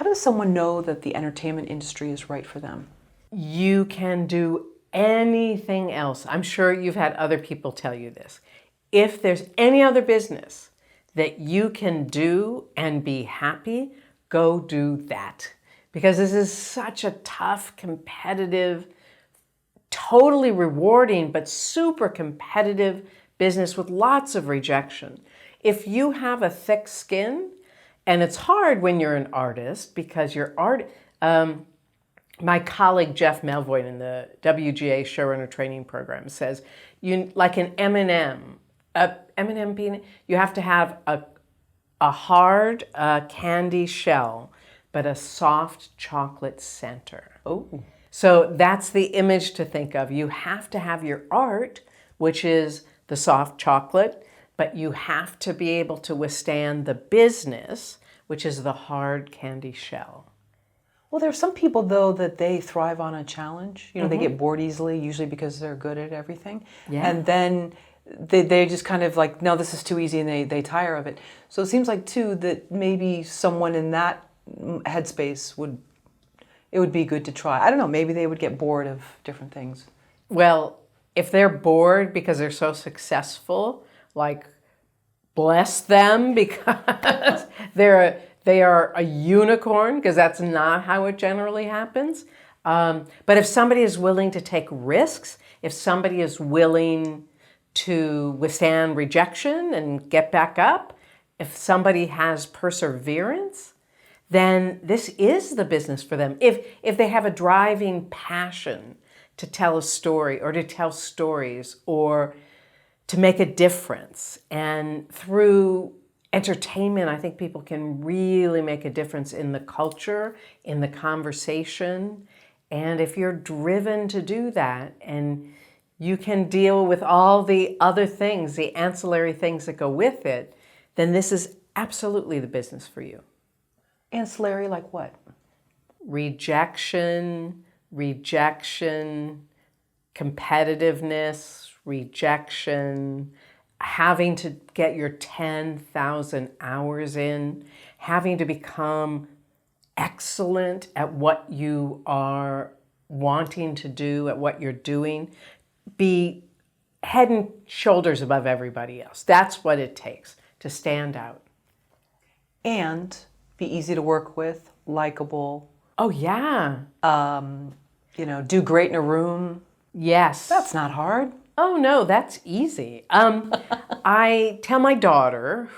How does someone know that the entertainment industry is right for them? You can do anything else. I'm sure you've had other people tell you this. If there's any other business that you can do and be happy, go do that. Because this is such a tough, competitive, totally rewarding, but super competitive business with lots of rejection. If you have a thick skin, and it's hard when you're an artist because you're my colleague Jeff Melvoin in the WGA Showrunner Training Program says, you like an M&M, M&M peanut, you have to have a hard candy shell, but a soft chocolate center. Oh. So that's the image to think of. You have to have your art, which is the soft chocolate, but you have to be able to withstand the business, which is the hard candy shell. Well, there are some people, though, that they thrive on a challenge. You know, they get bored easily, usually because they're good at everything. Yeah. And then they just kind of like, no, this is too easy, and they tire of it. So it seems like, too, that maybe someone in that headspace it would be good to try. I don't know, maybe they would get bored of different things. Well, if they're bored because they're so successful, like, bless them, because they are a unicorn, because that's not how it generally happens. But if somebody is willing to take risks, if somebody is willing to withstand rejection and get back up, if somebody has perseverance, then this is the business for them. If they have a driving passion to tell a story or to tell stories or to make a difference. And through entertainment, I think people can really make a difference in the culture, in the conversation. And if you're driven to do that and you can deal with all the other things, the ancillary things that go with it, then this is absolutely the business for you. Ancillary, like what? Rejection, competitiveness, rejection, having to get your 10,000 hours in, having to become excellent at what you are wanting to do, at what you're doing, be head and shoulders above everybody else. That's what it takes to stand out. And be easy to work with, likable. Oh, yeah. Do great in a room. Yes. That's not hard. Oh, no, that's easy. I tell my daughter,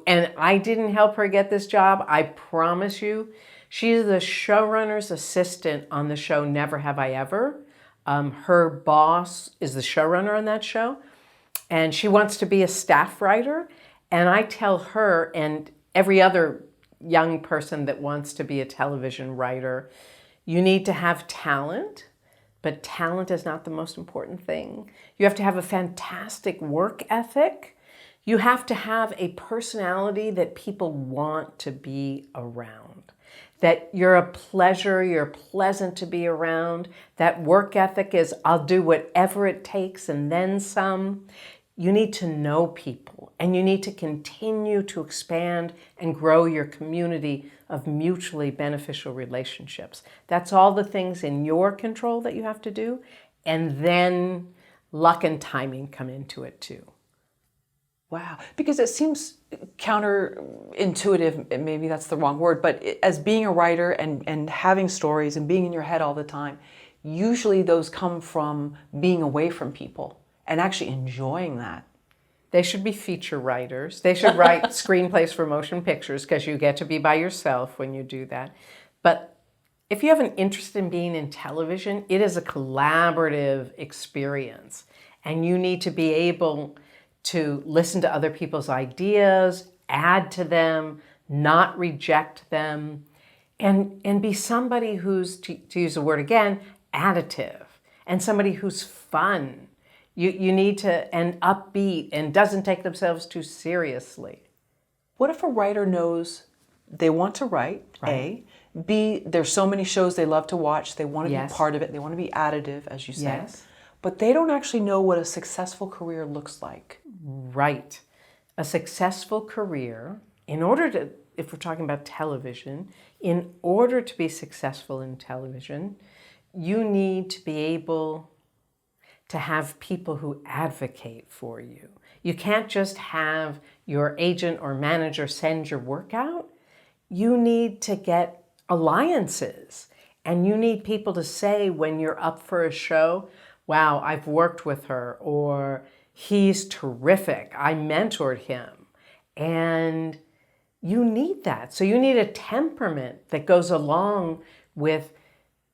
and I didn't help her get this job, I promise you, she's the showrunner's assistant on the show Never Have I Ever. Her boss is the showrunner on that show, and she wants to be a staff writer. And I tell her and every other young person that wants to be a television writer, you need to have talent, but talent is not the most important thing. You have to have a fantastic work ethic. You have to have a personality that people want to be around, that you're a pleasure, you're pleasant to be around. That work ethic is, I'll do whatever it takes and then some. You need to know people, and you need to continue to expand and grow your community of mutually beneficial relationships. That's all the things in your control that you have to do, and then luck and timing come into it too. Wow, because it seems counterintuitive, maybe that's the wrong word, but as being a writer and having stories and being in your head all the time, usually those come from being away from people and actually enjoying that. They should be feature writers. They should write screenplays for motion pictures because you get to be by yourself when you do that. But if you have an interest in being in television, it is a collaborative experience. And you need to be able to listen to other people's ideas, add to them, not reject them, and be somebody who's, to use the word again, additive, and somebody who's fun. You need to, and upbeat, and doesn't take themselves too seriously. What if a writer knows they want to write, A, B, there's so many shows they love to watch, they want to be part of it, they want to be additive, as you said, but they don't actually know what a successful career looks like. Right. A successful career, in order to, if we're talking about television, in order to be successful in television, you need to be able to have people who advocate for you. You can't just have your agent or manager send your work out. You need to get alliances, and you need people to say when you're up for a show, wow, I've worked with her, or he's terrific, I mentored him. And you need that. So you need a temperament that goes along with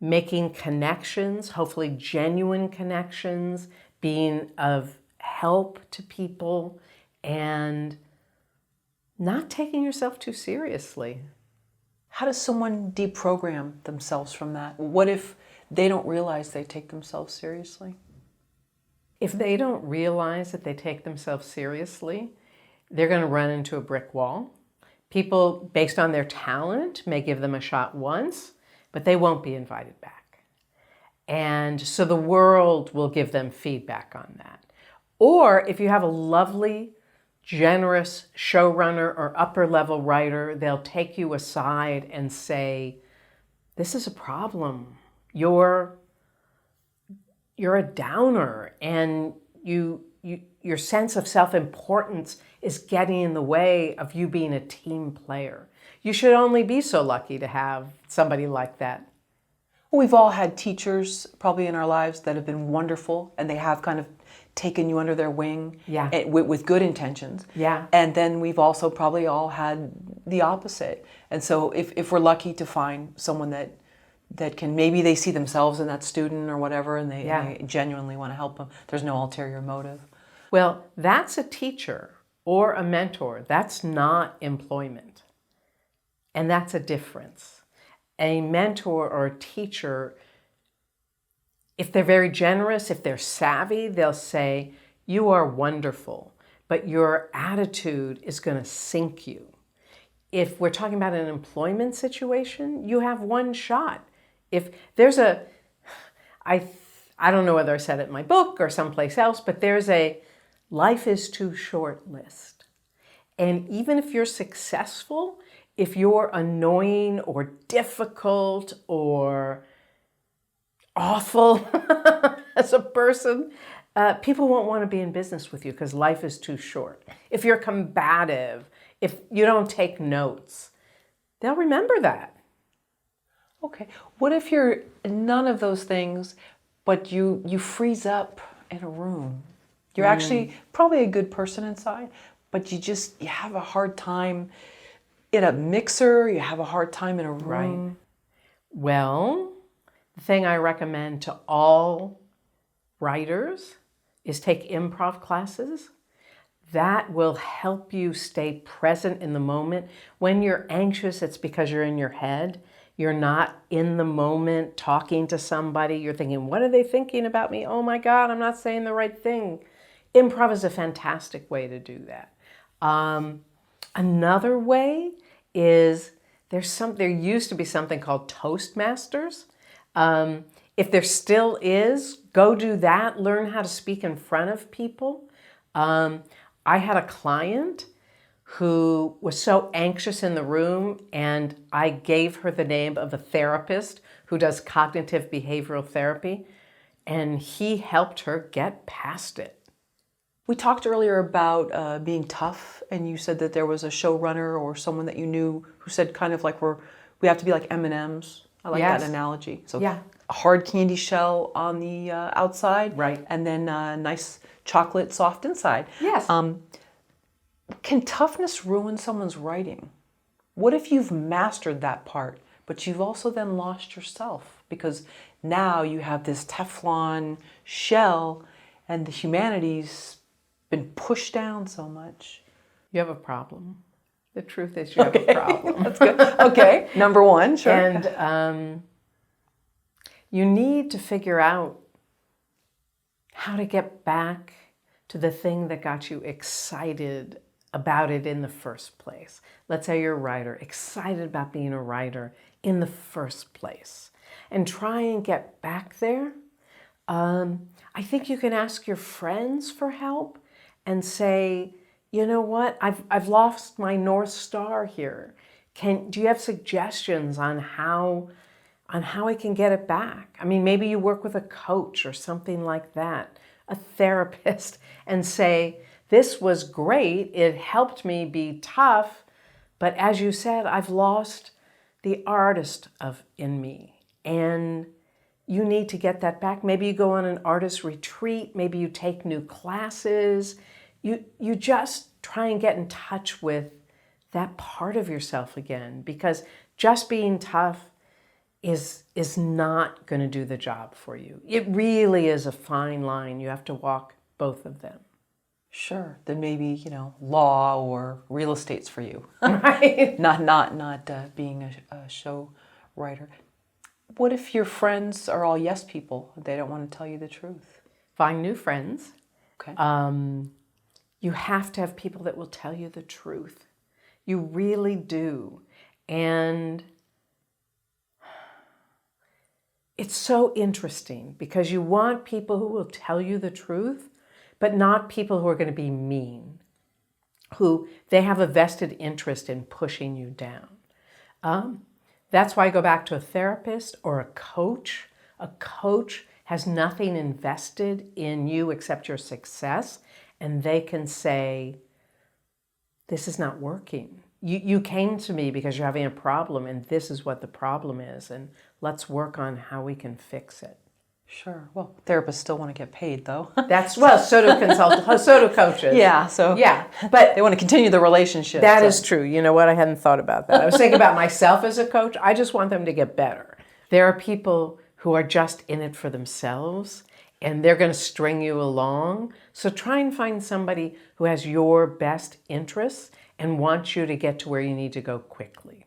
making connections, hopefully genuine connections, being of help to people, and not taking yourself too seriously. How does someone deprogram themselves from that? What if they don't realize they take themselves seriously? If they don't realize that they take themselves seriously, they're going to run into a brick wall. People, based on their talent, may give them a shot once, but they won't be invited back. And so the world will give them feedback on that. Or if you have a lovely, generous showrunner or upper level writer, they'll take you aside and say, this is a problem. You're a downer, and your sense of self-importance is getting in the way of you being a team player. You should only be so lucky to have somebody like that. We've all had teachers probably in our lives that have been wonderful, and they have kind of taken you under their wing, Yeah. with good intentions. Yeah. And then we've also probably all had the opposite. And so if we're lucky to find someone that can, maybe they see themselves in that student or whatever, and they genuinely want to help them, there's no ulterior motive. Well, that's a teacher or a mentor. That's not employment. And that's a difference. A mentor or a teacher, if they're very generous, if they're savvy, they'll say, you are wonderful, but your attitude is going to sink you. If we're talking about an employment situation, you have one shot. If there's I don't know whether I said it in my book or someplace else, but there's a life is too short list. And even if you're successful, if you're annoying or difficult or awful as a person, people won't want to be in business with you because life is too short. If you're combative, if you don't take notes, they'll remember that. Okay. What if you're none of those things, but you freeze up in a room? You're actually probably a good person inside, but you have a hard time in a mixer, you have a hard time in a room. Right. Well, the thing I recommend to all writers is take improv classes. That will help you stay present in the moment. When you're anxious, it's because you're in your head. You're not in the moment talking to somebody. You're thinking, what are they thinking about me? Oh my God, I'm not saying the right thing. Improv is a fantastic way to do that. Another way is there used to be something called Toastmasters. If there still is, go do that. Learn how to speak in front of people. I had a client who was so anxious in the room, and I gave her the name of a therapist who does cognitive behavioral therapy, and he helped her get past it. We talked earlier about being tough, and you said that there was a showrunner or someone that you knew who said kind of like we have to be like M&Ms. I like that analogy. So a hard candy shell on the outside, right, and then a nice chocolate soft inside. Yes. Can toughness ruin someone's writing? What if you've mastered that part, but you've also then lost yourself? Because now you have this Teflon shell and the humanity's been pushed down so much. You have a problem. The truth is you have a problem. That's good. Okay, number one, sure. And you need to figure out how to get back to the thing that got you excited about it in the first place. Let's say you're a writer, excited about being a writer in the first place, and try and get back there. I think you can ask your friends for help and say, you know what, I've lost my North Star here. Do you have suggestions on how I can get it back? I mean, maybe you work with a coach or something like that, a therapist, and say, this was great. It helped me be tough. But as you said, I've lost the artist in me. And you need to get that back. Maybe you go on an artist retreat. Maybe you take new classes. You just try and get in touch with that part of yourself again, because just being tough is not going to do the job for you. It really is a fine line. You have to walk both of them. Sure. Then maybe, law or real estate's for you. Right. Not being a show writer. What if your friends are all yes people? They don't want to tell you the truth. Find new friends. Okay. You have to have people that will tell you the truth. You really do. And it's so interesting because you want people who will tell you the truth, but not people who are going to be mean, who they have a vested interest in pushing you down. That's why I go back to a therapist or a coach. A coach has nothing invested in you except your success, and they can say, this is not working. You came to me because you're having a problem, and this is what the problem is, and let's work on how we can fix it. Sure. Well, therapists still want to get paid, though. So do consultants, so do coaches. Yeah, but they want to continue the relationship. That is true. You know what? I hadn't thought about that. I was thinking about myself as a coach. I just want them to get better. There are people who are just in it for themselves, and they're going to string you along. So try and find somebody who has your best interests and wants you to get to where you need to go quickly.